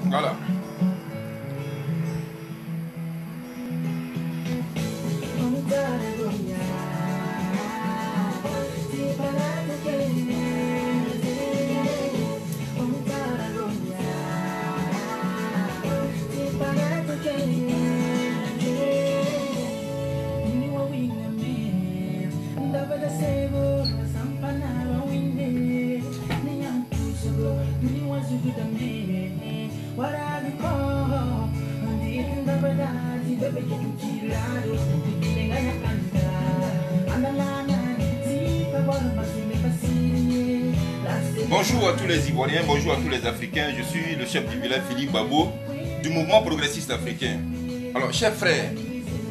Voilà. Bonjour à tous les Ivoiriens, bonjour à tous les Africains. Je suis le chef du village Philippe Babo du mouvement progressiste africain. Alors, chers frères,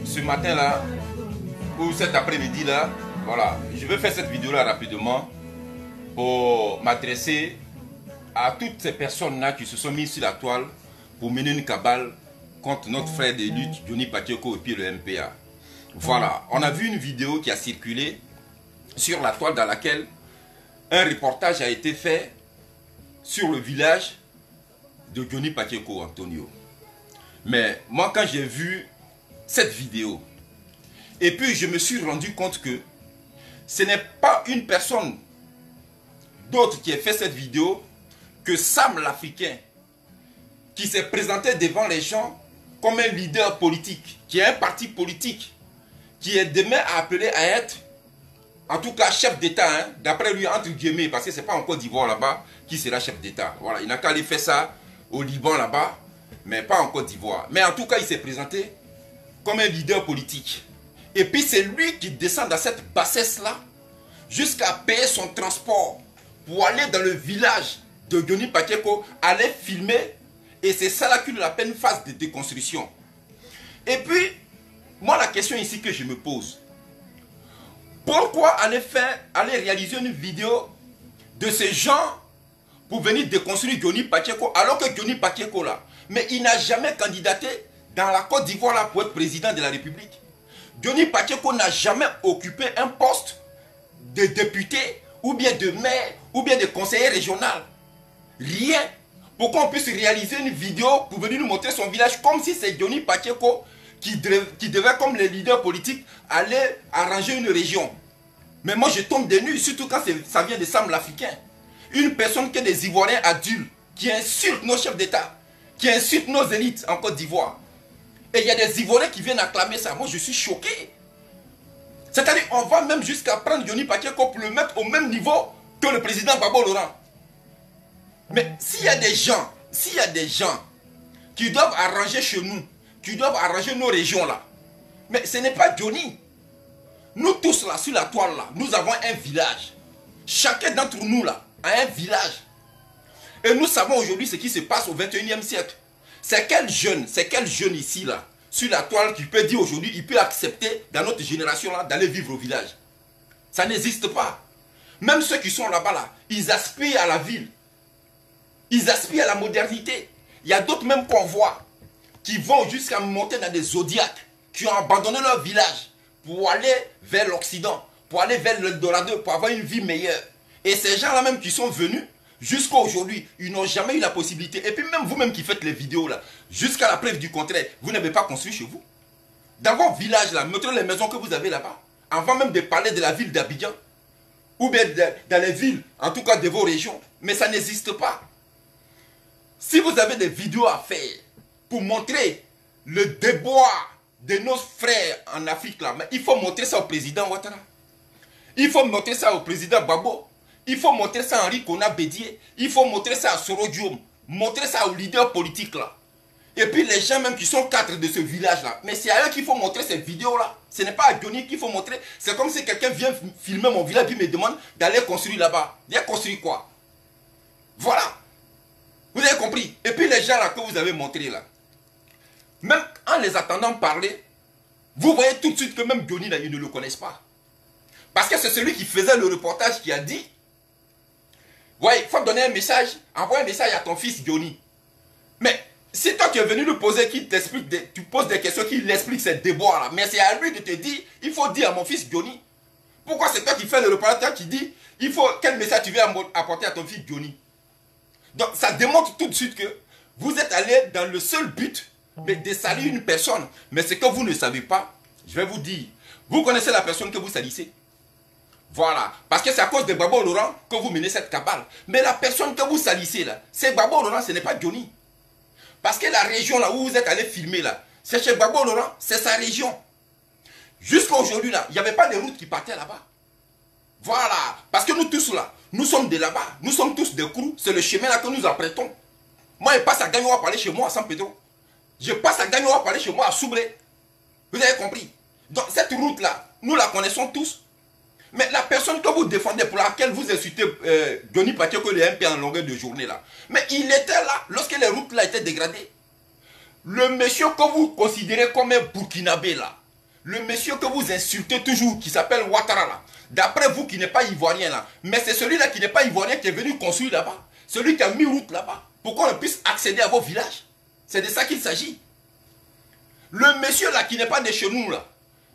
ce matin-là, ou cet après-midi-là, voilà, je vais faire cette vidéo-là rapidement pour m'adresser à toutes ces personnes-là qui se sont mises sur la toile pour mener une cabale contre notre frère de lutte, Johnny Pacheco et puis le MPA. Voilà, on a vu une vidéo qui a circulé sur la toile dans laquelle un reportage a été fait sur le village de Johnny Pacheco, Antonio. Mais moi, quand j'ai vu cette vidéo, et puis je me suis rendu compte que ce n'est pas une personne d'autre qui a fait cette vidéo que Sam l'Africain, qui s'est présenté devant les gens comme un leader politique, qui a un parti politique, qui est demain appelé à être, en tout cas chef d'État, hein, d'après lui, entre guillemets, parce que ce n'est pas en Côte d'Ivoire là-bas qui sera chef d'État. Voilà, il n'a qu'à aller faire ça au Liban là-bas, mais pas en Côte d'Ivoire. Mais en tout cas, il s'est présenté comme un leader politique. Et puis c'est lui qui descend dans cette bassesse-là jusqu'à payer son transport pour aller dans le village de Johnny Pacheco, aller filmer. Et c'est ça là qu'il appelle une phase de déconstruction. Et puis, moi la question ici que je me pose, pourquoi aller réaliser une vidéo de ces gens pour venir déconstruire Johnny Pacheco alors que Johnny Pacheco là, mais il n'a jamais candidaté dans la Côte d'Ivoire là pour être président de la République. Johnny Pacheco n'a jamais occupé un poste de député ou bien de maire ou bien de conseiller régional. Rien. Pour qu'on puisse réaliser une vidéo pour venir nous montrer son village comme si c'est Johnny Pacheco qui devait, comme les leaders politiques, aller arranger une région. Mais moi je tombe des nues, surtout quand ça vient de Sam l'Africain. Une personne qui est des Ivoiriens adultes, qui insulte nos chefs d'État, qui insulte nos élites en Côte d'Ivoire. Et il y a des Ivoiriens qui viennent acclamer ça. Moi je suis choqué. C'est-à-dire on va même jusqu'à prendre Johnny Pacheco pour le mettre au même niveau que le président Babo Laurent. Mais s'il y a des gens qui doivent arranger chez nous, qui doivent arranger nos régions là, mais ce n'est pas Johnny. Nous tous là, sur la toile là, nous avons un village. Chacun d'entre nous là a un village. Et nous savons aujourd'hui ce qui se passe au 21e siècle. C'est quel jeune ici là, sur la toile qui peut dire aujourd'hui, il peut accepter dans notre génération là d'aller vivre au village. Ça n'existe pas. Même ceux qui sont là-bas là, ils aspirent à la ville. Ils aspirent à la modernité. Il y a d'autres même qu'on voit qui vont jusqu'à monter dans des zodiacs, qui ont abandonné leur village pour aller vers l'Occident, pour aller vers l'Eldorado, pour avoir une vie meilleure. Et ces gens-là même qui sont venus, jusqu'à aujourd'hui, ils n'ont jamais eu la possibilité. Et puis même vous-même qui faites les vidéos là, jusqu'à la preuve du contraire, vous n'avez pas construit chez vous. Dans vos villages là, montrez les maisons que vous avez là-bas, avant même de parler de la ville d'Abidjan, ou bien dans les villes, en tout cas de vos régions. Mais ça n'existe pas. Si vous avez des vidéos à faire pour montrer le déboire de nos frères en Afrique là, mais il faut montrer ça au président Ouattara. Il faut montrer ça au président Babo. Il faut montrer ça à Henri Konan Bédié. Il faut montrer ça à Soro Diom. Montrer ça aux leaders politiques là. Et puis les gens même qui sont cadres de ce village là. Mais c'est à eux qu'il faut montrer ces vidéos là. Ce n'est pas à Johnny qu'il faut montrer. C'est comme si quelqu'un vient filmer mon village et me demande d'aller construire là-bas. D'aller construire quoi? Voilà. Vous avez compris? Et puis les gens là que vous avez montrés là, même en les attendant parler, vous voyez tout de suite que même Johnny là, ils ne le connaissent pas. Parce que c'est celui qui faisait le reportage qui a dit, ouais, il faut donner un message, envoie un message à ton fils Johnny. Mais si toi tu es venu lui poser, qu'il t'explique, tu poses des questions, qu'il explique ses déboires là, mais c'est à lui de te dire, il faut dire à mon fils Johnny. Pourquoi c'est toi qui fais le reportage qui dit, quel message tu veux apporter à ton fils Johnny? Donc ça démontre tout de suite que Vous êtes allé dans le seul but de salir une personne. Mais ce que vous ne savez pas, je vais vous dire. Vous connaissez la personne que vous salissez. Voilà. Parce que c'est à cause de Babo Laurent que vous menez cette cabale. Mais la personne que vous salissez là, c'est Babo Laurent, ce n'est pas Johnny. Parce que la région là où vous êtes allé filmer là, c'est chez Babo Laurent, c'est sa région. Jusqu'à aujourd'hui là, il n'y avait pas de route qui partait là-bas. Voilà. Parce que nous tous là, nous sommes de là-bas. Nous sommes tous des crews. C'est le chemin là que nous apprêtons. Moi, je passe à Gagnoa pour aller chez moi à San Pedro. Je passe à Gagnoa pour aller chez moi à Soubré. Vous avez compris? Donc cette route là, nous la connaissons tous. Mais la personne que vous défendez, pour laquelle vous insultez Johnny Pacheco, il est un peu en longueur de journée là. Mais il était là lorsque les routes là étaient dégradées. Le monsieur que vous considérez comme un Burkinabé là, le monsieur que vous insultez toujours, qui s'appelle Ouattara là, d'après vous qui n'est pas ivoirien là, mais c'est celui-là qui n'est pas ivoirien qui est venu construire là-bas. Celui qui a mis route là-bas, pour qu'on puisse accéder à vos villages. C'est de ça qu'il s'agit. Le monsieur là qui n'est pas de chez nous là,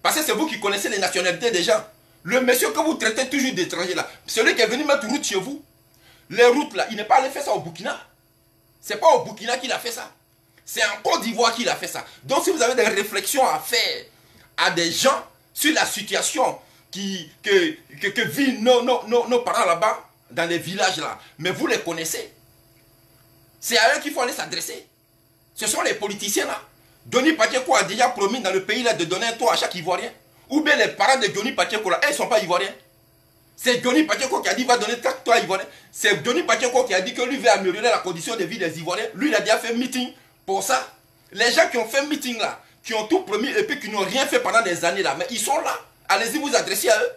parce que c'est vous qui connaissez les nationalités des gens. Le monsieur que vous traitez toujours d'étranger là, celui qui est venu mettre route chez vous, les routes là, il n'est pas allé faire ça au Burkina. C'est pas au Burkina qu'il a fait ça. C'est en Côte d'Ivoire qu'il a fait ça. Donc si vous avez des réflexions à faire à des gens sur la situation que vivent nos parents là-bas, dans les villages là, mais vous les connaissez. C'est à eux qu'il faut aller s'adresser. Ce sont les politiciens là. Johnny Pacheco a déjà promis dans le pays là de donner un toit à chaque Ivoirien. Ou bien les parents de Johnny Pacheco là, ils ne sont pas Ivoiriens. C'est Johnny Pacheco qui a dit qu'il va donner 4 toits Ivoiriens. C'est Johnny Pacheco qui a dit que lui va améliorer la condition de vie des Ivoiriens. Lui, il a déjà fait un meeting pour ça. Les gens qui ont fait un meeting là, qui ont tout promis et puis qui n'ont rien fait pendant des années là, mais ils sont là. Allez-y vous adresser à eux.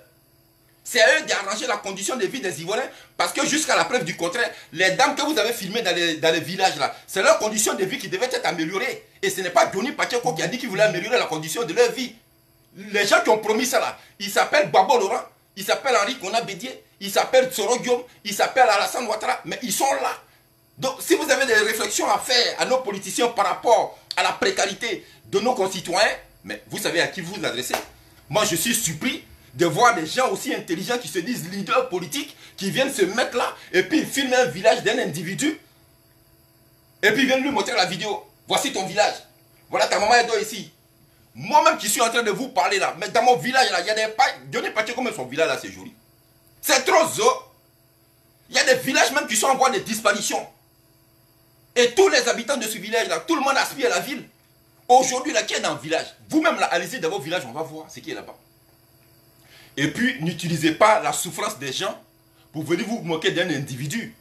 C'est à eux d'arranger la condition de vie des Ivoiriens. Parce que jusqu'à la preuve du contraire, les dames que vous avez filmées dans les villages là, c'est leur condition de vie qui devait être améliorée. Et ce n'est pas Johnny Pacheco qui a dit qu'il voulait améliorer la condition de leur vie. Les gens qui ont promis ça là, ils s'appellent Babo Laurent, ils s'appellent Henri Kona Bédier, ils s'appellent Soro Guillaume, ils s'appellent Alassane Ouattara, mais ils sont là. Donc si vous avez des réflexions à faire à nos politiciens par rapport à la précarité de nos concitoyens, mais vous savez à qui vous vous adressez. Moi je suis surpris de voir des gens aussi intelligents qui se disent leaders politiques, qui viennent se mettre là, et puis ils filment un village d'un individu, et puis ils viennent lui montrer la vidéo. Voici ton village. Voilà ta maman est là ici. Moi-même qui suis en train de vous parler là, mais dans mon village là, il y a des pailles. Johnny Pacheco, même son village là, c'est joli. C'est trop zo. Il y a des villages même qui sont en voie de disparition. Et tous les habitants de ce village là, tout le monde aspire à la ville. Aujourd'hui là, qui est dans le village? Vous-même là, allez-y dans vos villages, on va voir ce qui est là-bas. Et puis, n'utilisez pas la souffrance des gens pour venir vous moquer d'un individu.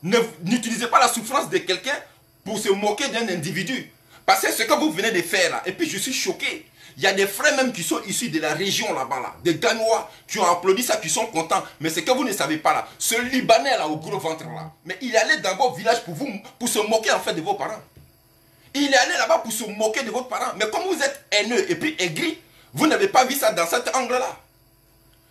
N'utilisez pas la souffrance de quelqu'un pour se moquer d'un individu. Parce que ce que vous venez de faire là, et puis je suis choqué. Il y a des frères même qui sont issus de la région là-bas, là, des Ganois, qui ont applaudi ça, qui sont contents. Mais ce que vous ne savez pas là, ce Libanais là, au gros ventre là, mais il est allé dans vos villages pour se moquer en fait de vos parents. Il est allé là-bas pour se moquer de vos parents. Mais comme vous êtes haineux et puis aigri, vous n'avez pas vu ça dans cet angle-là.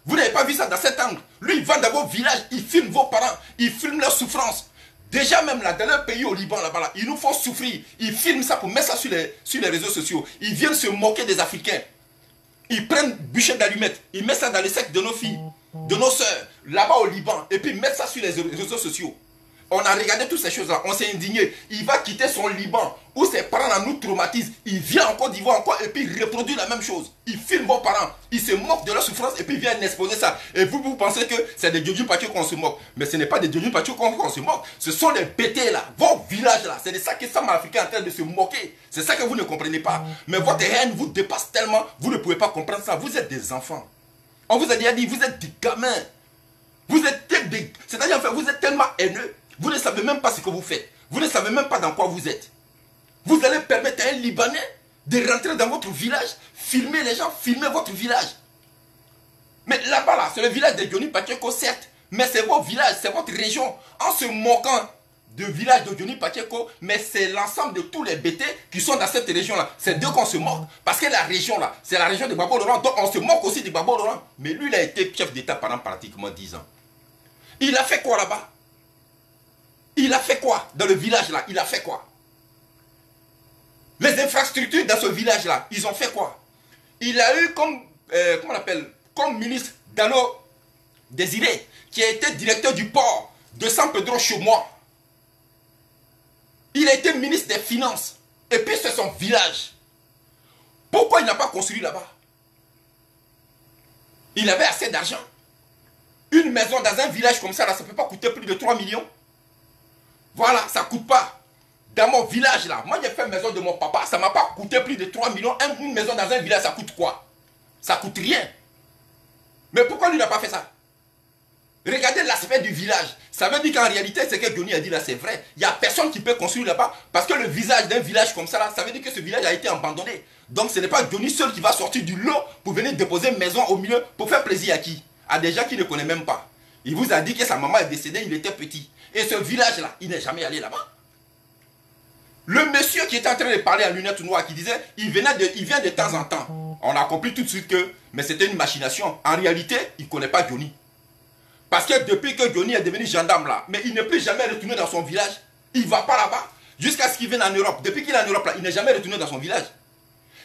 Vous n'avez pas vu ça dans cet angle. Lui, il va dans vos villages, il filme vos parents, il filme leurs souffrances. Déjà même là, dans leur pays au Liban, là-bas, ils nous font souffrir. Ils filment ça pour mettre ça sur les réseaux sociaux. Ils viennent se moquer des Africains. Ils prennent bûcher d'allumettes, ils mettent ça dans les sacs de nos filles, de nos soeurs, là-bas au Liban, et puis ils mettent ça sur les réseaux sociaux. On a regardé toutes ces choses-là, on s'est indigné. Il va quitter son Liban, où ses parents là, nous traumatisent. Il vient en Côte d'Ivoire encore, et puis il reproduit la même chose. Il filme vos parents, il se moque de leur souffrance, et puis il vient exposer ça. Et vous pensez que c'est des Johnny Pacheco qu'on se moque. Mais ce n'est pas des Johnny Pacheco qu'on se moque. Ce sont des pétés là, vos villages là. C'est de ça que Sam Africain est en train de se moquer. C'est ça que vous ne comprenez pas. Mais votre haine vous dépasse tellement, vous ne pouvez pas comprendre ça. Vous êtes des enfants. On vous a déjà dit, vous êtes des gamins. Vous êtes des... C'est-à-dire, en fait, vous êtes tellement haineux. Vous ne savez même pas ce que vous faites. Vous ne savez même pas dans quoi vous êtes. Vous allez permettre à un Libanais de rentrer dans votre village, filmer les gens, filmer votre village. Mais là-bas, là, c'est le village de Johnny Pacheco, certes. Mais c'est votre village, c'est votre région. En se moquant du village de Johnny Pacheco, mais c'est l'ensemble de tous les bêtés qui sont dans cette région-là. C'est d'eux qu'on se moque. Parce que la région, là, c'est la région de Babo Laurent. Donc on se moque aussi de Babo Laurent. Mais lui, il a été chef d'État pendant pratiquement 10 ans. Il a fait quoi là-bas? Il a fait quoi dans le village là? Il a fait quoi? Les infrastructures dans ce village là, ils ont fait quoi? Il a eu comme, comment on appelle, comme ministre Dano Désiré, qui a été directeur du port de San Pedro chez moi. Il a été ministre des Finances. Et puis c'est son village. Pourquoi il n'a pas construit là-bas? Il avait assez d'argent. Une maison dans un village comme ça, là, ça ne peut pas coûter plus de 3 millions. Voilà, ça ne coûte pas. Dans mon village, là, moi j'ai fait une maison de mon papa, ça ne m'a pas coûté plus de 3 millions. Une maison dans un village, ça coûte quoi? Ça coûte rien. Mais pourquoi lui n'a pas fait ça? Regardez l'aspect du village. Ça veut dire qu'en réalité, ce que Johnny a dit là, c'est vrai. Il n'y a personne qui peut construire là-bas. Parce que le visage d'un village comme ça, là, ça veut dire que ce village a été abandonné. Donc ce n'est pas Johnny seul qui va sortir du lot pour venir déposer une maison au milieu pour faire plaisir à qui? À des gens qui ne connaissent même pas. Il vous a dit que sa maman est décédée, il était petit. Et ce village-là, il n'est jamais allé là-bas. Le monsieur qui était en train de parler à lunettes noires, qui disait, il vient de temps en temps. On a compris tout de suite que, mais c'était une machination. En réalité, il ne connaît pas Johnny. Parce que depuis que Johnny est devenu gendarme là, mais il ne peut jamais retourner dans son village. Il ne va pas là-bas. Jusqu'à ce qu'il vienne en Europe. Depuis qu'il est en Europe là, il n'est jamais retourné dans son village.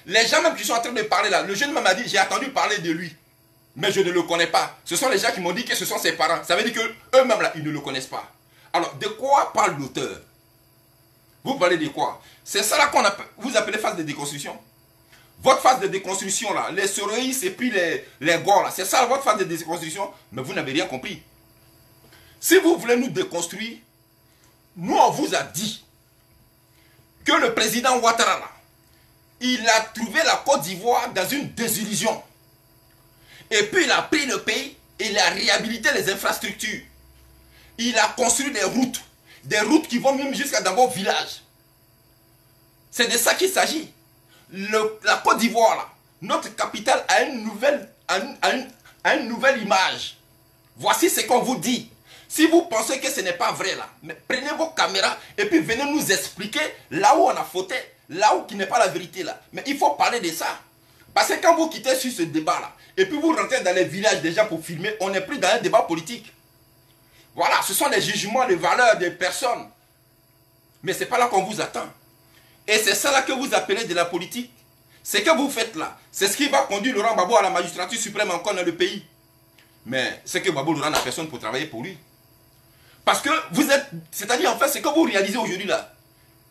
Les gens même qui sont en train de parler là, le jeune m'a dit, j'ai attendu parler de lui. Mais je ne le connais pas. Ce sont les gens qui m'ont dit que ce sont ses parents. Ça veut dire qu'eux-mêmes là, ils ne le connaissent pas. Alors, de quoi parle l'auteur? Vous parlez de quoi? C'est ça là qu'on appelle, vous appelez phase de déconstruction. Votre phase de déconstruction là, les Soroïs et puis les Gors là, c'est ça votre phase de déconstruction, mais vous n'avez rien compris. Si vous voulez nous déconstruire, nous on vous a dit que le président Ouattara là, il a trouvé la Côte d'Ivoire dans une désillusion. Et puis il a pris le pays et il a réhabilité les infrastructures. Il a construit des routes qui vont même jusqu'à dans vos villages. C'est de ça qu'il s'agit. La Côte d'Ivoire, là, notre capitale a une nouvelle image. Voici ce qu'on vous dit. Si vous pensez que ce n'est pas vrai, là, mais prenez vos caméras et puis venez nous expliquer là où on a fauté, là où qui n'est pas la vérité. Là. Mais il faut parler de ça. Parce que quand vous quittez sur ce débat-là, et puis vous rentrez dans les villages déjà pour filmer, on n'est plus dans un débat politique. Voilà, ce sont les jugements, les valeurs des personnes. Mais ce n'est pas là qu'on vous attend. Et c'est ça là que vous appelez de la politique. Ce que vous faites là, c'est ce qui va conduire Laurent Gbagbo à la magistrature suprême encore dans le pays. Mais c'est que Gbagbo Laurent n'a personne pour travailler pour lui. Parce que vous êtes, c'est-à-dire en fait, ce que vous réalisez aujourd'hui là,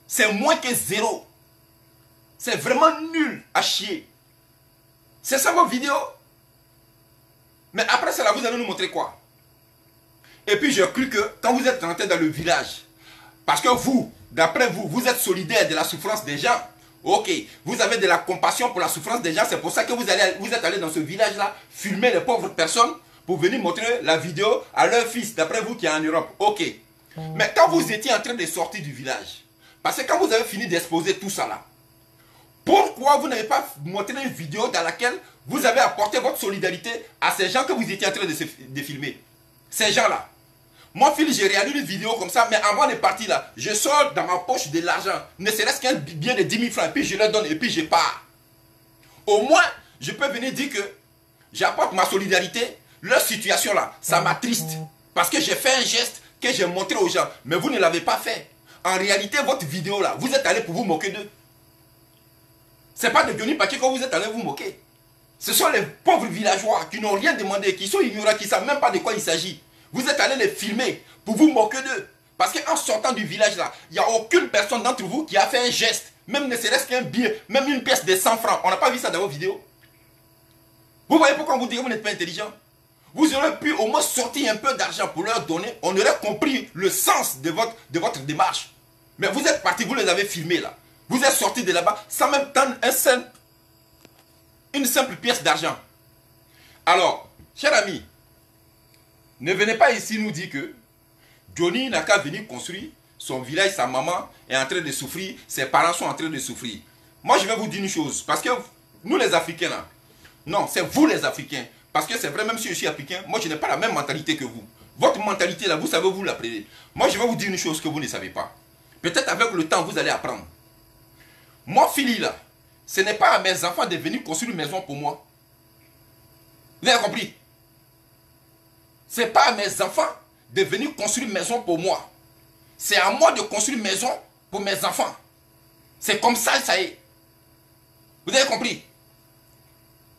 c'est moins que zéro. C'est vraiment nul à chier. C'est ça vos vidéos. Mais après cela, vous allez nous montrer quoi? Et puis j'ai cru que quand vous êtes rentré dans le village, parce que vous, d'après vous, vous êtes solidaire de la souffrance des gens. Ok, vous avez de la compassion pour la souffrance des gens. C'est pour ça que vous êtes allé dans ce village-là, filmer les pauvres personnes pour venir montrer la vidéo à leur fils, d'après vous qui est en Europe. Ok. Mais quand vous étiez en train de sortir du village, parce que quand vous avez fini d'exposer tout ça là, pourquoi vous n'avez pas montré une vidéo dans laquelle vous avez apporté votre solidarité à ces gens que vous étiez en train de filmer? Ces gens-là. Moi, Phil, j'ai réalisé une vidéo comme ça, mais avant de partir là, je sors dans ma poche de l'argent, ne serait-ce qu'un bien de 10 000 francs, et puis je leur donne, et puis je pars. Au moins, je peux venir dire que j'apporte ma solidarité. Leur situation là, ça m'attriste. Parce que j'ai fait un geste que j'ai montré aux gens, mais vous ne l'avez pas fait. En réalité, votre vidéo là, vous êtes allé pour vous moquer d'eux. Ce n'est pas de Johnny Paquet que vous êtes allé vous moquer. Ce sont les pauvres villageois qui n'ont rien demandé, qui sont ignorants, qui ne savent même pas de quoi il s'agit. Vous êtes allé les filmer pour vous moquer d'eux. Parce qu'en sortant du village là, il n'y a aucune personne d'entre vous qui a fait un geste, même ne serait-ce qu'un billet, même une pièce de 100 francs. On n'a pas vu ça dans vos vidéos. Vous voyez pourquoi vous dites que vous n'êtes pas intelligent? Vous aurez pu au moins sortir un peu d'argent pour leur donner. On aurait compris le sens de votre démarche. Mais vous êtes partis, vous les avez filmés là. Vous êtes sortis de là-bas sans même tendre une simple pièce d'argent. Alors, chers amis, ne venez pas ici nous dire que Johnny n'a qu'à venir construire son village, sa maman est en train de souffrir, ses parents sont en train de souffrir. Moi, je vais vous dire une chose, parce que nous les Africains là, non, c'est vous les Africains, parce que c'est vrai, même si je suis africain, moi je n'ai pas la même mentalité que vous. Votre mentalité là, vous savez, vous l'apprenez. Moi, je vais vous dire une chose que vous ne savez pas. Peut-être avec le temps, vous allez apprendre. Moi, Philly là, ce n'est pas à mes enfants de venir construire une maison pour moi. Vous avez compris? Ce n'est pas à mes enfants de venir construire une maison pour moi. C'est à moi de construire une maison pour mes enfants. C'est comme ça, ça est. Vous avez compris?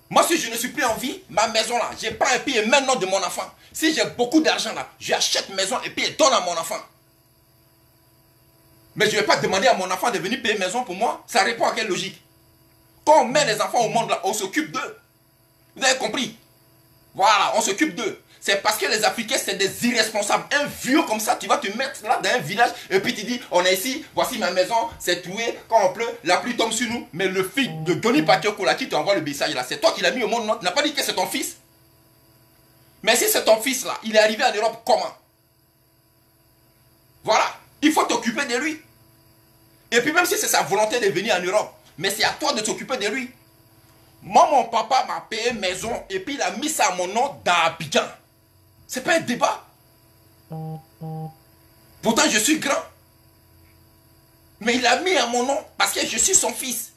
Moi, si je ne suis plus en vie, ma maison là, je prends et puis je mets le nom de mon enfant. Si j'ai beaucoup d'argent là, j'achète une maison et puis je donne à mon enfant. Mais je ne vais pas demander à mon enfant de venir payer maison pour moi. Ça répond à quelle logique? Quand on met les enfants au monde là, on s'occupe d'eux. Vous avez compris? Voilà, on s'occupe d'eux. C'est parce que les Africains, c'est des irresponsables. Un vieux comme ça, tu vas te mettre là dans un village et puis tu dis, on est ici, voici ma maison, c'est troué, quand on pleut, la pluie tombe sur nous. Mais le fils de Doni Patioko là, qui t'envoie le message là, c'est toi qui l'as mis au monde, non? Tu n'as pas dit que c'est ton fils? Mais si c'est ton fils là, il est arrivé en Europe comment? Voilà, il faut t'occuper de lui. Et puis même si c'est sa volonté de venir en Europe, mais c'est à toi de t'occuper de lui. Moi, mon papa m'a payé maison et puis il a mis ça à mon nom dans Abidjan. C'est pas un débat. Pourtant, je suis grand. Mais il a mis à mon nom parce que je suis son fils.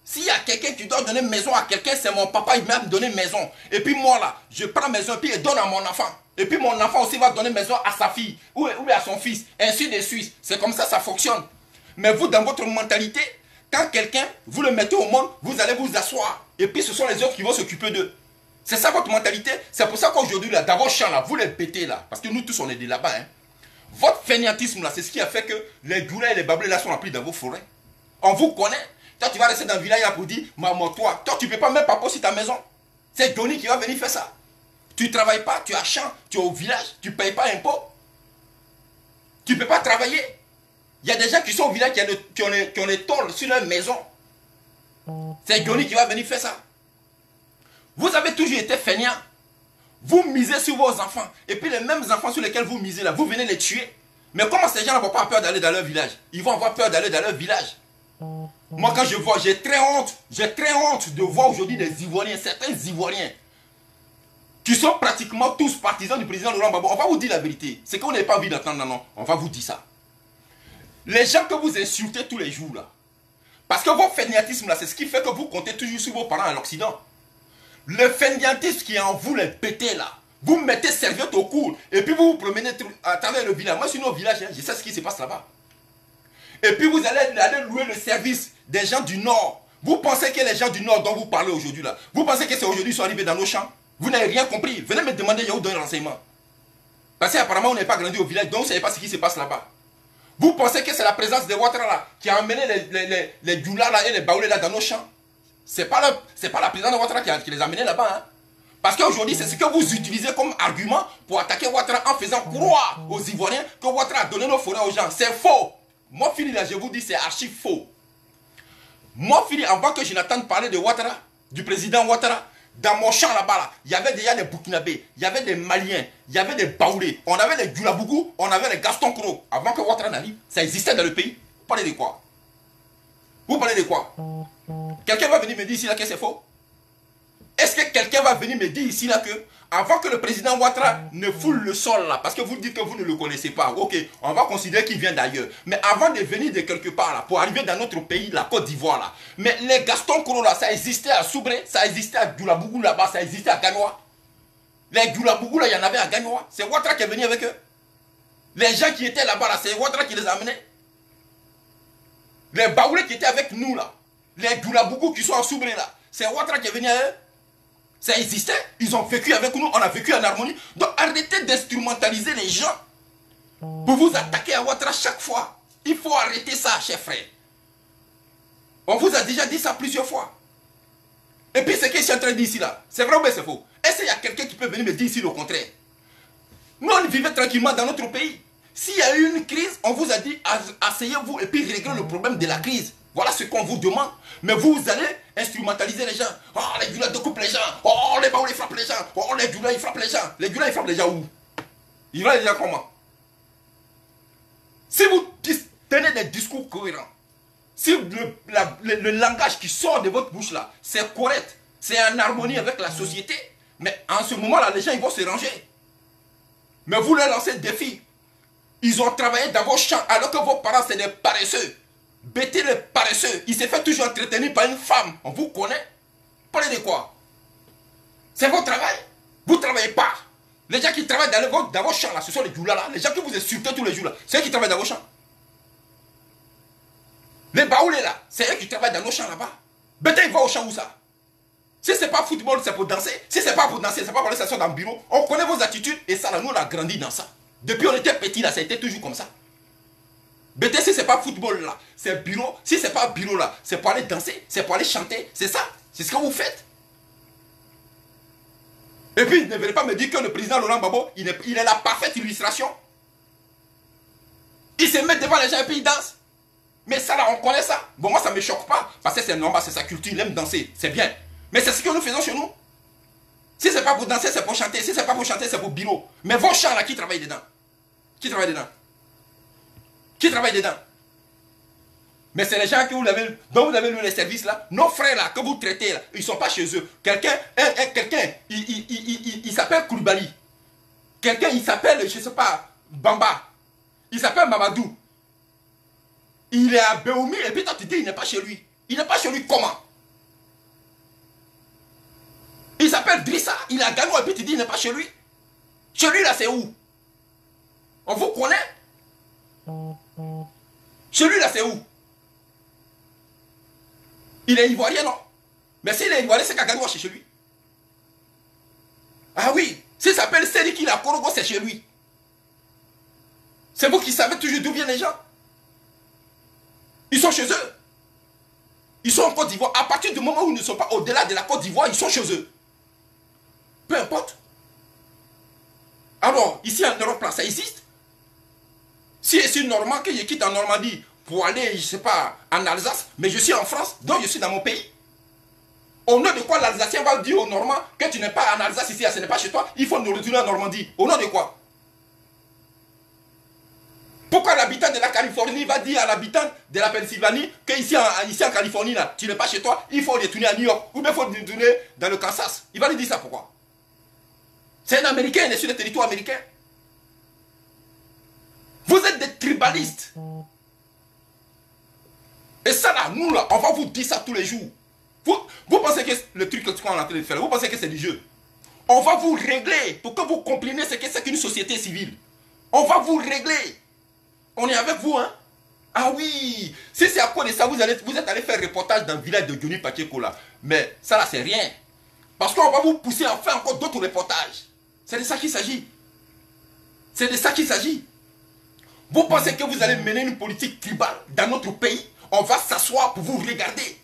S'il y a quelqu'un qui doit donner maison à quelqu'un, c'est mon papa, il m'a donné maison. Et puis moi là, je prends maison et puis je donne à mon enfant. Et puis mon enfant aussi va donner maison à sa fille ou à son fils. Ainsi de suite. C'est comme ça, ça fonctionne. Mais vous, dans votre mentalité, quand quelqu'un, vous le mettez au monde, vous allez vous asseoir. Et puis ce sont les autres qui vont s'occuper d'eux. C'est ça votre mentalité. C'est pour ça qu'aujourd'hui, là, dans vos champs, là, vous les pétez là. Parce que nous tous, on est de là-bas. Hein. Votre fainéantisme, là, c'est ce qui a fait que les goulets et les bablés, là, sont remplis dans vos forêts. On vous connaît. Toi, tu vas rester dans le village, là, pour dire, maman, toi, tu ne peux pas même pas poser ta maison. C'est Johnny qui va venir faire ça. Tu ne travailles pas, tu as champ, tu es au village, tu ne payes pas impôt. Tu ne peux pas travailler. Il y a des gens qui sont au village qui ont les tôles sur leur maison. C'est Johnny qui va venir faire ça. Vous avez toujours été feignant. Vous misez sur vos enfants. Et puis les mêmes enfants sur lesquels vous misez là, vous venez les tuer. Mais comment ces gens n'ont pas peur d'aller dans leur village? Ils vont avoir peur d'aller dans leur village. Moi quand je vois, j'ai très honte de voir aujourd'hui des Ivoiriens, certains Ivoiriens, qui sont pratiquement tous partisans du président Laurent Gbagbo. On va vous dire la vérité. C'est qu'on n'a pas envie d'entendre, non. On va vous dire ça. Les gens que vous insultez tous les jours là, parce que votre fainéantisme là, c'est ce qui fait que vous comptez toujours sur vos parents à l'Occident. Le fainéantisme qui est en vous, les pétés là, vous mettez serviette au cou et puis vous vous promenez à travers le village. Moi je suis au village, hein, je sais ce qui se passe là-bas. Et puis vous allez louer le service des gens du Nord. Vous pensez que les gens du Nord dont vous parlez aujourd'hui là, vous pensez que c'est aujourd'hui qu'ils sont arrivés dans nos champs? Vous n'avez rien compris. Venez me demander, je vous donne un renseignement. Parce qu'apparemment on n'est pas grandi au village, donc vous ne savez pas ce qui se passe là-bas. Vous pensez que c'est la présence de Ouattara là qui a emmené les Djoula là et les Baoulés là dans nos champs? C'est pas la présence de Ouattara qui les a amenés là-bas. Hein? Parce qu'aujourd'hui, c'est ce que vous utilisez comme argument pour attaquer Ouattara en faisant croire aux Ivoiriens que Ouattara a donné nos forêts aux gens. C'est faux. Moi, Philippe, là, je vous dis, c'est archi faux. Moi, Philippe, avant que je n'entende parler de Ouattara, du président Ouattara, dans mon champ là-bas, là, il y avait déjà des Burkinabés, il y avait des Maliens, il y avait des Baoulés, on avait les Djoulabougou, on avait les Gaston Kro. Avant que Ouattara n'arrive, ça existait dans le pays. Vous parlez de quoi? Vous parlez de quoi? Quelqu'un va venir me dire ici là que c'est faux? Est-ce que quelqu'un va venir me dire ici là que, avant que le président Ouattara ne foule le sol là, parce que vous dites que vous ne le connaissez pas, ok, on va considérer qu'il vient d'ailleurs. Mais avant de venir de quelque part là, pour arriver dans notre pays, la Côte d'Ivoire là, mais les Gaston Kro là, ça existait à Soubré, ça existait à Djoulabougou là-bas, ça existait à Gagnoa. Les Djoulabougou là, il y en avait à Gagnoa. C'est Ouattara qui est venu avec eux. Les gens qui étaient là-bas là, c'est Ouattara qui les a amenés. Les Baoulés qui étaient avec nous là, les Djoulabougou qui sont à Soubré là, c'est Ouattara qui est venu à eux. Ça existait, ils ont vécu avec nous, on a vécu en harmonie. Donc arrêtez d'instrumentaliser les gens pour vous attaquer à Ouattara chaque fois. Il faut arrêter ça, chers frères. On vous a déjà dit ça plusieurs fois. Et puis ce que je suis en train de dire ici là, c'est vrai ou bien c'est faux? Est-ce qu'il y a quelqu'un qui peut venir me dire ici le contraire? Nous on vivait tranquillement dans notre pays. S'il y a eu une crise, on vous a dit asseyez-vous et puis réglez le problème de la crise. Voilà ce qu'on vous demande. Mais vous allez instrumentaliser les gens. Oh, les Djoula découpent les gens. Oh, les Baoulés frappent les gens. Oh, les Djoula ils frappent les gens. Les Djoula ils frappent les gens où? Ils vont les gens comment? Si vous tenez des discours cohérents, si le langage qui sort de votre bouche là, c'est correct, c'est en harmonie avec la société, mais en ce moment là, les gens ils vont se ranger. Mais vous leur lancez le défi. Ils ont travaillé dans vos champs alors que vos parents c'est des paresseux. Bêtez les paresseux. Il s'est fait toujours entretenir par une femme. On vous connaît. Parlez de quoi? C'est votre travail. Vous ne travaillez pas. Les gens qui travaillent dans vos champs là, ce sont les Djoula là. Les gens que vous insultez tous les jours là, c'est eux qui travaillent dans vos champs. Les Baoulés là, c'est eux qui travaillent dans nos champs là-bas. Bêtez, ils vont au champ où ça? Si c'est pas football, c'est pour danser. Si c'est pas pour danser, c'est pas pour aller s'asseoir dans le bureau. On connaît vos attitudes et ça là, nous on a grandi dans ça. Depuis on était petit là, ça a été toujours comme ça. BTC, c'est pas football là. C'est bureau. Si c'est pas bureau là, c'est pour aller danser, c'est pour aller chanter. C'est ça. C'est ce que vous faites. Et puis, ne venez pas me dire que le président Laurent Gbagbo, il est la parfaite illustration. Il se met devant les gens et puis il danse. Mais ça là, on connaît ça. Bon, moi, ça ne me choque pas. Parce que c'est normal, c'est sa culture, il aime danser. C'est bien. Mais c'est ce que nous faisons chez nous. Si c'est pas pour danser, c'est pour chanter. Si c'est pas pour chanter, c'est pour bureau. Mais vos chants là, qui travaillent dedans? Qui travaille dedans? Qui travaille dedans? Mais c'est les gens que dont vous avez lu les services là. Nos frères là, que vous traitez là, ils ne sont pas chez eux. Quelqu'un, il s'appelle Koulibaly. Quelqu'un, il s'appelle, je ne sais pas, Bamba. Il s'appelle Mamadou. Il est à Béoumi et puis toi tu dis il n'est pas chez lui. Il n'est pas chez lui comment? Il s'appelle Drissa, il est à Gano et puis tu dis il n'est pas chez lui. Chez lui là c'est où? On vous connaît? Chez lui là c'est où? Il est ivoirien non? Mais s'il est ivoirien c'est qu'à Gano c'est chez lui. Ah oui, s'il s'appelle Seriki la Korogo c'est chez lui. C'est vous qui savez toujours d'où viennent les gens. Ils sont chez eux. Ils sont en Côte d'Ivoire. À partir du moment où ils ne sont pas au-delà de la Côte d'Ivoire, ils sont chez eux. Peu importe. Alors, ici en Europe, là, ça existe. Si je suis normand, que je quitte en Normandie pour aller, je ne sais pas, en Alsace, mais je suis en France, donc je suis dans mon pays. Au nom de quoi l'Alsacien va dire aux Normands que tu n'es pas en Alsace ici, ce n'est pas chez toi, il faut nous retourner en Normandie. Au nom de quoi? Pourquoi l'habitant de la Californie va dire à l'habitant de la Pennsylvanie que ici en Californie, là, tu n'es pas chez toi, il faut retourner à New York, ou bien il faut retourner dans le Kansas. Il va lui dire ça pourquoi? C'est un Américain, il est sur le territoire américain. Vous êtes des tribalistes. Et ça là, nous là, on va vous dire ça tous les jours. Vous pensez que le truc qu'on est en train de faire, vous pensez que c'est du jeu? On va vous régler pour que vous compreniez ce que c'est qu'une société civile. On va vous régler. On est avec vous, hein? Ah oui! Si c'est à cause de ça, vous êtes allé faire reportage dans le village de Johnny Pacheco là. Mais ça là, c'est rien. Parce qu'on va vous pousser à faire encore d'autres reportages. C'est de ça qu'il s'agit. C'est de ça qu'il s'agit. Vous pensez que vous allez mener une politique tribale dans notre pays? On va s'asseoir pour vous regarder.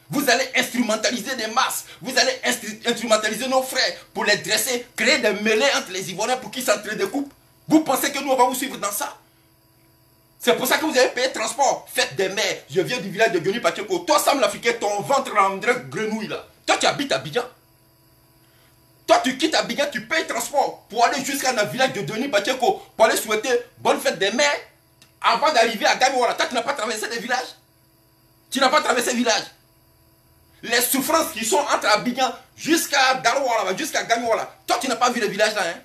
Vous allez instrumentaliser des masses. Vous allez instrumentaliser nos frères pour les dresser, créer des mêlées entre les Ivoiriens pour qu'ils s'entredécoupent. Vous pensez que nous, on va vous suivre dans ça? C'est pour ça que vous avez payé transport. Faites des mers. Je viens du village de Johnny Pacheco. Toi, Sam l'Africain, ton ventre en grenouille là. Toi, tu habites à Abidjan. Toi, tu quittes Abidjan, tu payes transport pour aller jusqu'à le village de Johnny Pacheco pour aller souhaiter bonne fête des mers avant d'arriver à Gamiwala. Toi, tu n'as pas traversé des villages. Tu n'as pas traversé le village. Les souffrances qui sont entre Abidjan jusqu'à Darouala, jusqu'à Gamiwala. Toi, tu n'as pas vu le village là. Hein?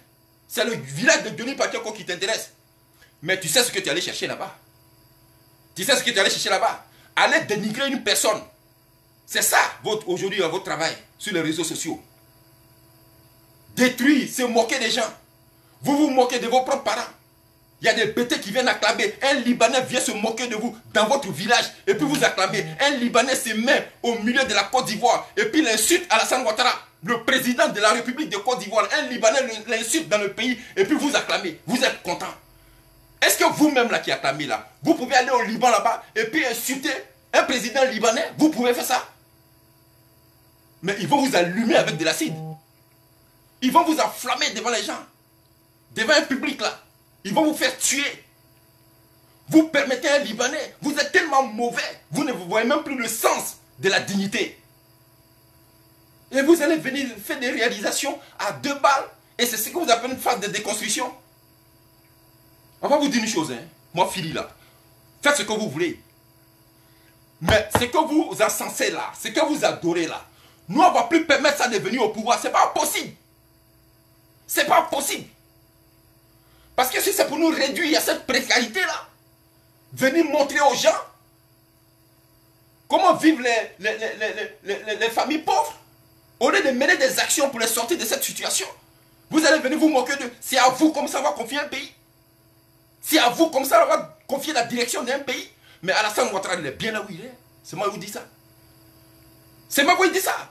C'est le village de Johnny Pacheco qui t'intéresse. Mais tu sais ce que tu es allé chercher là-bas. Tu sais ce que tu es allé chercher là-bas. Aller dénigrer une personne. C'est ça, aujourd'hui, votre travail sur les réseaux sociaux. Détruire, se moquer des gens. Vous vous moquez de vos propres parents. Il y a des bêtés qui viennent acclamer. Un Libanais vient se moquer de vous dans votre village. Et puis vous acclamez. Un Libanais se met au milieu de la Côte d'Ivoire. Et puis il insulte Alassane Ouattara, le président de la République de Côte d'Ivoire. Un Libanais l'insulte dans le pays. Et puis vous acclamez. Vous êtes content. Est-ce que vous-même là qui acclamez là, vous pouvez aller au Liban là-bas et puis insulter un président libanais? Vous pouvez faire ça? Mais ils vont vous allumer avec de l'acide. Ils vont vous enflammer devant les gens. Devant un public là. Ils vont vous faire tuer. Vous permettez à un Libanais. Vous êtes tellement mauvais. Vous ne voyez même plus le sens de la dignité. Et vous allez venir faire des réalisations à 2 balles. Et c'est ce que vous appelez une phase de déconstruction. On va vous dire une chose, hein. Moi, Philly, là. Faites ce que vous voulez. Mais ce que vous encensez là, ce que vous adorez là, nous, on ne va plus permettre ça de venir au pouvoir. C'est pas possible. C'est pas possible. Parce que si c'est pour nous réduire à cette précarité là, venir montrer aux gens comment vivent les familles pauvres, au lieu de mener des actions pour les sortir de cette situation, vous allez venir vous moquer de. C'est à vous comme ça on va confier un pays. C'est à vous comme ça on va confier la direction d'un pays. Mais Alassane Ouattara, il est bien là où il est. C'est moi qui vous dis ça. C'est moi qui vous dis ça.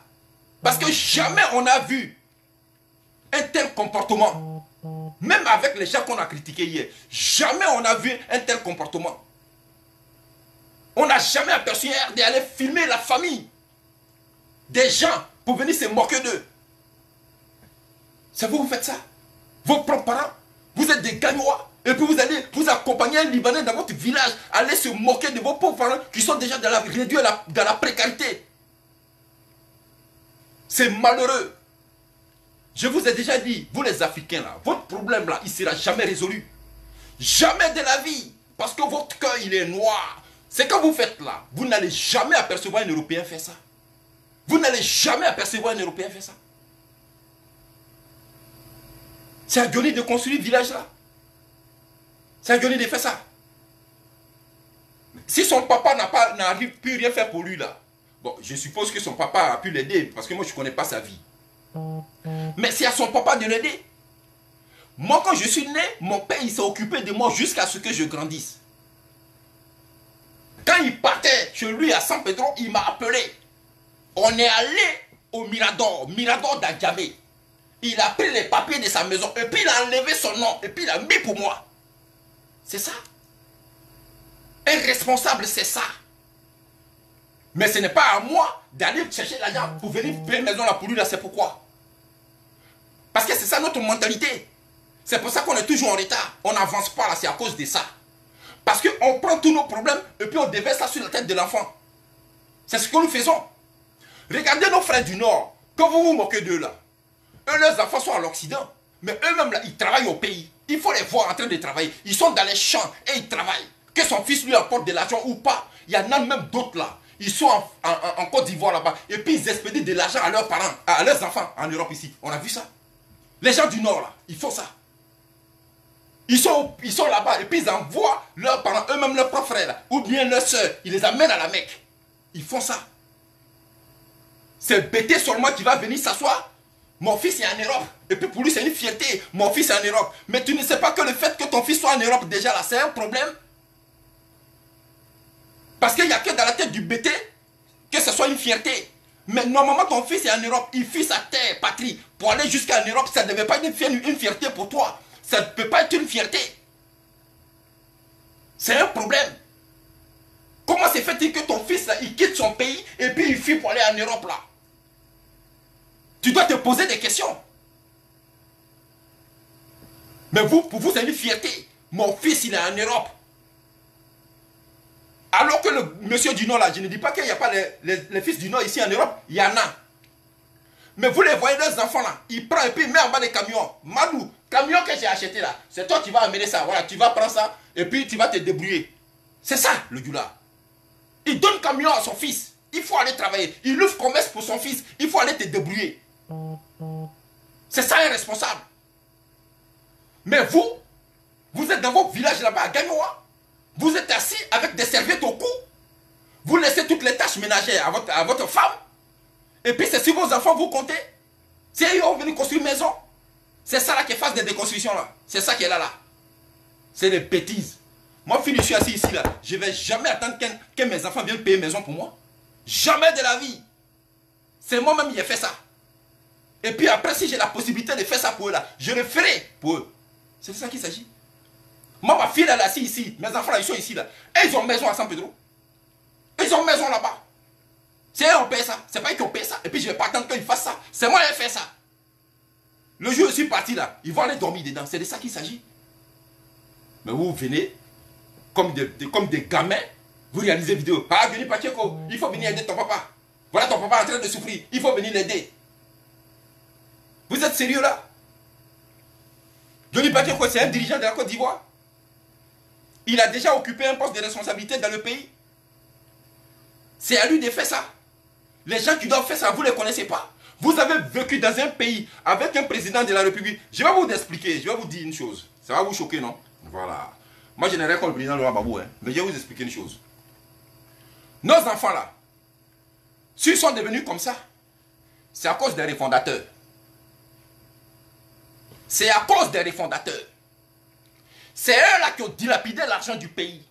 Parce que jamais on a vu un tel comportement. Même avec les gens qu'on a critiqués hier. Jamais on a vu un tel comportement. On n'a jamais aperçu un RD aller filmer la famille des gens pour venir se moquer d'eux. C'est vous, vous faites ça. Vos propres parents, vous êtes des Gagnois. Et puis vous allez vous accompagner un Libanais dans votre village, aller se moquer de vos pauvres parents qui sont déjà réduits dans la précarité. C'est malheureux. Je vous ai déjà dit, vous les Africains là, votre problème là, il ne sera jamais résolu. Jamais de la vie. Parce que votre cœur, il est noir. C'est que vous faites là, vous n'allez jamais apercevoir un Européen faire ça. Vous n'allez jamais apercevoir un Européen faire ça. C'est à Johnny de construire le village là. C'est à Johnny de faire ça. Si son papa n'a pu rien faire pour lui là, bon, je suppose que son papa a pu l'aider parce que moi je ne connais pas sa vie. Mais c'est à son papa de l'aider. Moi quand je suis né, mon père il s'est occupé de moi jusqu'à ce que je grandisse. Quand il partait chez lui à San Pedro, il m'a appelé. On est allé au Mirador d'Adjamé. Il a pris les papiers de sa maison et puis il a enlevé son nom et puis il a mis pour moi. C'est ça. Un responsable, c'est ça. Mais ce n'est pas à moi d'aller chercher l'argent pour venir payer une maison là pour lui là, c'est pourquoi. Parce que c'est ça notre mentalité. C'est pour ça qu'on est toujours en retard. On n'avance pas là, c'est à cause de ça. Parce qu'on prend tous nos problèmes et puis on déverse ça sur la tête de l'enfant. C'est ce que nous faisons. Regardez nos frères du Nord. Quand vous vous moquez d'eux là, eux, leurs enfants sont à l'Occident. Mais eux-mêmes là, ils travaillent au pays. Il faut les voir en train de travailler. Ils sont dans les champs et ils travaillent. Que son fils lui apporte de l'argent ou pas. Il y en a même d'autres là. Ils sont en Côte d'Ivoire là-bas. Et puis ils expédient de l'argent à leurs parents, à leurs enfants en Europe ici. On a vu ça. Les gens du Nord là, ils font ça. Ils sont là-bas et puis ils envoient leurs parents, eux-mêmes leurs propres frères là, ou bien leurs soeurs. Ils les amènent à la Mecque. Ils font ça. C'est bêté seulement qui va venir s'asseoir. Mon fils est en Europe. Et puis pour lui, c'est une fierté. Mon fils est en Europe. Mais tu ne sais pas que le fait que ton fils soit en Europe déjà là, c'est un problème. Parce qu'il n'y a que dans la tête du bêté que ce soit une fierté. Mais normalement, ton fils est en Europe. Il fuit sa terre, patrie. Pour aller jusqu'en Europe, ça ne devait pas être une fierté pour toi. Ça ne peut pas être une fierté. C'est un problème. Comment se fait-il que ton fils là, il quitte son pays et puis il fuit pour aller en Europe là? Tu dois te poser des questions. Mais vous, pour vous, c'est une fierté. Mon fils, il est en Europe. Alors que le monsieur du Nord, là, je ne dis pas qu'il n'y a pas les fils du Nord ici en Europe. Il y en a. Mais vous les voyez, leurs enfants, là. Ils prennent et puis ils mettent en bas des camions. Malou, camion que j'ai acheté, là. C'est toi qui vas amener ça. Voilà, tu vas prendre ça et puis tu vas te débrouiller. C'est ça, le Djoula. Il donne camion à son fils. Il faut aller travailler. Il ouvre commerce pour son fils. Il faut aller te débrouiller. C'est ça un responsable. Mais vous êtes dans vos villages là-bas à Gagnoa. Vous êtes assis avec des serviettes au cou. Vous laissez toutes les tâches ménagères à votre femme. Et puis c'est si vos enfants vous comptez. Si ils vont venir construire une maison. C'est ça là qui est phase de déconstruction là. C'est ça qui est là. C'est des bêtises. Moi, je suis assis ici là. Je ne vais jamais attendre que mes enfants viennent payer une maison pour moi. Jamais de la vie. C'est moi-même qui ai fait ça. Et puis après, si j'ai la possibilité de faire ça pour eux là, je le ferai pour eux. C'est de ça qu'il s'agit. Moi, ma fille, elle est assise ici. Mes enfants, là, ils sont ici, là. Et ils ont maison à San Pedro. Ils ont maison là-bas. C'est eux qui ont payé ça. C'est pas eux qui ont payé ça. Et puis, je ne vais pas attendre qu'ils fassent ça. C'est moi qui ai fait ça. Le jour où je suis parti, là, ils vont aller dormir dedans. C'est de ça qu'il s'agit. Mais vous venez, comme des gamins, vous réalisez vidéo. Ah, venez Pacheco, il faut venir aider ton papa. Voilà ton papa en train de souffrir. Il faut venir l'aider. Vous êtes sérieux, là? Johnny Pacheco, c'est un dirigeant de la Côte d'Ivoire. Il a déjà occupé un poste de responsabilité dans le pays. C'est à lui de faire ça. Les gens qui doivent faire ça, vous ne les connaissez pas. Vous avez vécu dans un pays avec un président de la République. Je vais vous expliquer, je vais vous dire une chose. Ça va vous choquer, non? Voilà. Moi, je n'ai rien contre le président Laurent Gbagbo, hein, mais je vais vous expliquer une chose. Nos enfants, là, s'ils sont devenus comme ça, c'est à cause des refondateurs. C'est à cause des refondateurs. C'est eux là qui ont dilapidé l'argent du pays.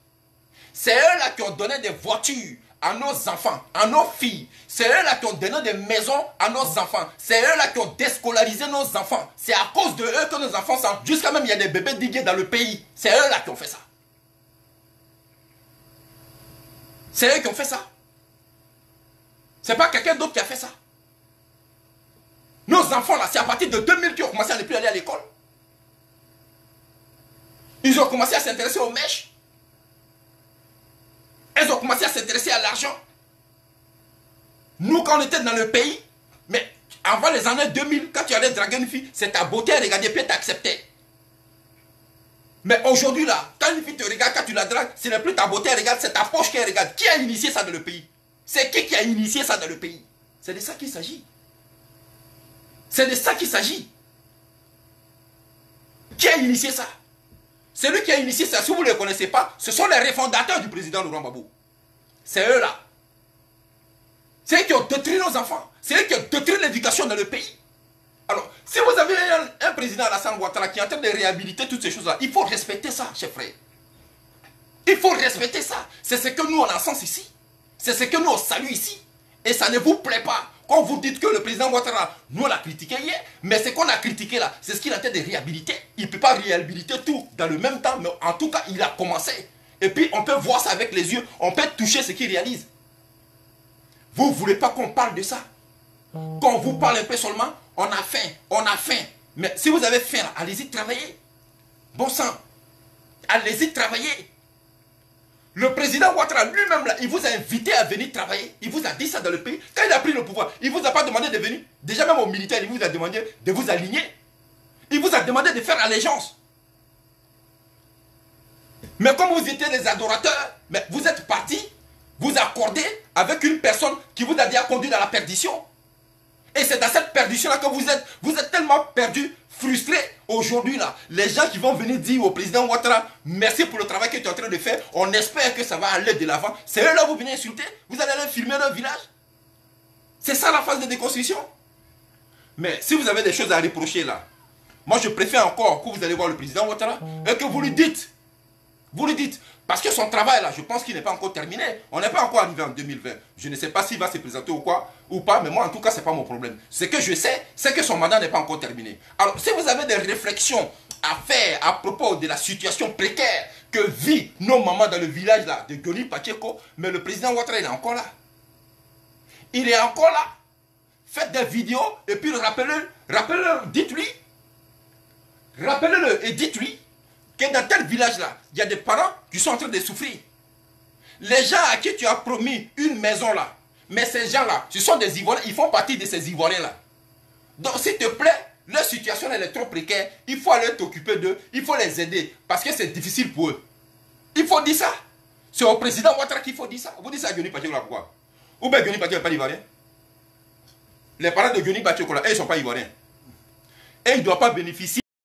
C'est eux là qui ont donné des voitures à nos enfants, à nos filles. C'est eux là qui ont donné des maisons à nos enfants. C'est eux là qui ont déscolarisé nos enfants. C'est à cause de eux que nos enfants sont... Jusqu'à même il y a des bébés digués dans le pays. C'est eux là qui ont fait ça. C'est eux qui ont fait ça. C'est pas quelqu'un d'autre qui a fait ça. Nos enfants là, c'est à partir de 2000 qu'ils ont commencé à ne plus aller à l'école. Ils ont commencé à s'intéresser aux mèches. Elles ont commencé à s'intéresser à l'argent. Nous, quand on était dans le pays, mais avant les années 2000, quand tu allais draguer une fille, c'est ta beauté, regarder, puis t'acceptais. Mais aujourd'hui là, quand une fille te regarde, quand tu la dragues, ce n'est plus ta beauté, regarde, c'est ta poche qui regarde. Qui a initié ça dans le pays? C'est qui a initié ça dans le pays? C'est de ça qu'il s'agit. C'est de ça qu'il s'agit. Qui a initié ça? Celui qui a initié ça, si vous ne le connaissez pas, ce sont les refondateurs du président Laurent Gbagbo. C'est eux là. C'est eux qui ont détruit nos enfants. C'est eux qui ont détruit l'éducation dans le pays. Alors, si vous avez un président Alassane Ouattara qui est en train de réhabiliter toutes ces choses-là, il faut respecter ça, chers frères. Il faut respecter ça. C'est ce que nous on encense ici. C'est ce que nous on salue ici. Et ça ne vous plaît pas. Quand vous dites que le président Ouattara, nous on l'a critiqué hier, mais ce qu'on a critiqué là, c'est ce qu'il a été de réhabiliter. Il ne peut pas réhabiliter tout dans le même temps, mais en tout cas, il a commencé. Et puis, on peut voir ça avec les yeux, on peut toucher ce qu'il réalise. Vous ne voulez pas qu'on parle de ça. Quand on vous parle un peu seulement, on a faim, on a faim. Mais si vous avez faim, allez-y travailler. Bon sang, allez-y travailler. Le président Ouattara lui-même, là, il vous a invité à venir travailler. Il vous a dit ça dans le pays. Quand il a pris le pouvoir, il ne vous a pas demandé de venir. Déjà même aux militaires, il vous a demandé de vous aligner. Il vous a demandé de faire allégeance. Mais comme vous étiez des adorateurs, mais vous êtes partis, vous accordez avec une personne qui vous a déjà conduit dans la perdition. Et c'est dans cette perdition-là que vous êtes tellement perdus, frustrés. Aujourd'hui, là, les gens qui vont venir dire au président Ouattara, merci pour le travail que tu es en train de faire, on espère que ça va aller de l'avant. C'est eux là vous venez insulter, vous allez aller filmer leur village. C'est ça la phase de déconstruction. Mais si vous avez des choses à reprocher là, moi je préfère encore que vous allez voir le président Ouattara et que vous lui dites. Vous lui dites. Parce que son travail là, je pense qu'il n'est pas encore terminé. On n'est pas encore arrivé en 2020. Je ne sais pas s'il va se présenter ou quoi, ou pas, mais moi en tout cas, ce n'est pas mon problème. Ce que je sais, c'est que son mandat n'est pas encore terminé. Alors, si vous avez des réflexions à faire à propos de la situation précaire que vit nos mamans dans le village là, de Goni Pacheco, mais le président Ouattara, il est encore là. Il est encore là. Faites des vidéos et puis rappelez-le, dites-lui. Rappelez-le et dites-lui que dans tel village-là, il y a des parents qui sont en train de souffrir. Les gens à qui tu as promis une maison là, mais ces gens-là, ce sont des Ivoiriens, ils font partie de ces Ivoiriens-là. Donc s'il te plaît, leur situation elle est trop précaire, il faut aller t'occuper d'eux, il faut les aider, parce que c'est difficile pour eux. Il faut dire ça. C'est au président Ouattara qu'il faut dire ça. Vous dites ça à Goni Pacheco là pourquoi? Ou bien Goni Pacheco n'est pas Ivoirien? Les parents de Goni Pacheco là, ils ne sont pas Ivoiriens. Et ils ne doivent pas bénéficier